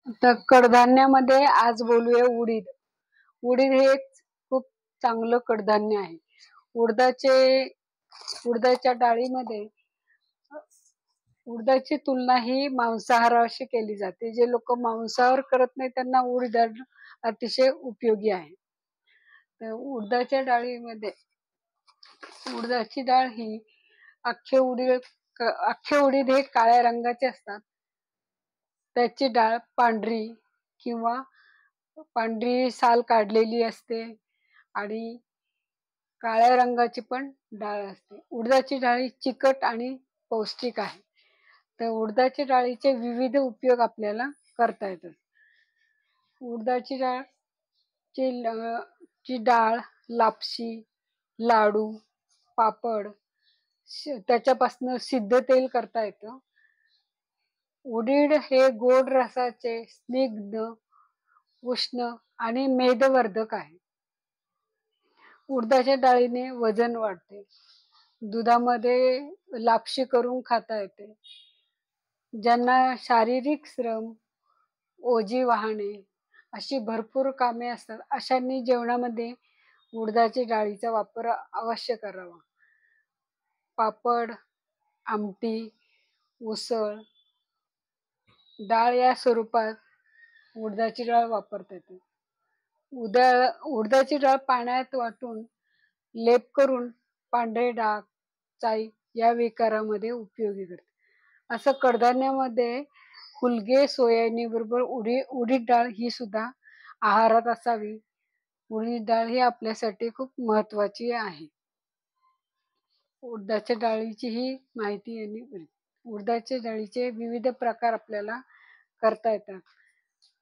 तर कडधान्यामध्ये आज बोलूया उडीद. उडीद हे एक खूप चांगलं कडधान्य आहे. उडदाचे उडदाच्या डाळीमध्ये उडदाची तुलना ही मांसाहाराशी केली जाते. जे लोक मांसाहार करत नाही त्यांना उडीद अतिशय उपयोगी आहे. तर उडदाची डाळ ही अख्खे उडीद हे काळ्या रंगाचे असतात. त्याची डाळ पांढरी किंवा पांढरी साल काढलेली असते आणि काळ्या रंगाची पण डाळ असते. उडदाची डाळ चिकट आणि पौष्टिक आहे. तर उडदाच्या डाळीचे विविध उपयोग आपल्याला करता येतात. उडदाची ची डाळ लापशी, लाडू, पापड त्याच्यापासून सिद्ध तेल करता येतं. उडीद हे गोड रसाचे, स्निग्ध, उष्ण आणि मेदवर्धक आहे. उडदाच्या डाळीने वजन वाढते. दुधामध्ये लापशी करून खाता येते. ज्यांना शारीरिक श्रम, ओझी वाहणे अशी भरपूर कामे असतात अशांनी जेवणामध्ये उडदाच्या डाळीचा वापर अवश्य करावा. पापड, आमटी, उसळ, डाळ या स्वरूपात उडदाची डाळ वापरता येते. उडदाची डाळ पाण्यात वाटून लेप करून पांढरे डाग, चाई या विकारामध्ये उपयोगी करते. असं कडधान्यामध्ये हुलगे, सोयाबीन बरोबर उडीद डाळ ही सुद्धा आहारात असावी. उडीद डाळ ही आपल्यासाठी खूप महत्वाची आहे. उडदाच्या डाळीची ही माहिती आणि उडदाच्या डाळीचे विविध प्रकार आपल्याला करता येतात.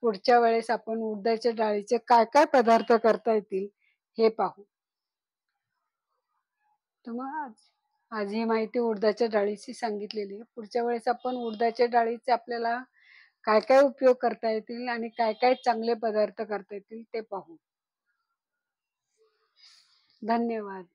पुढच्या वेळेस आपण उडदाच्या डाळीचे काय काय पदार्थ करता येतील हे पाहू. तर मग आज ही माहिती उडदाच्या डाळीची सांगितलेली आहे. पुढच्या वेळेस आपण उडदाच्या डाळीचे आपल्याला काय काय उपयोग करता येतील आणि काय काय चांगले पदार्थ करता येतील ते पाहू. धन्यवाद.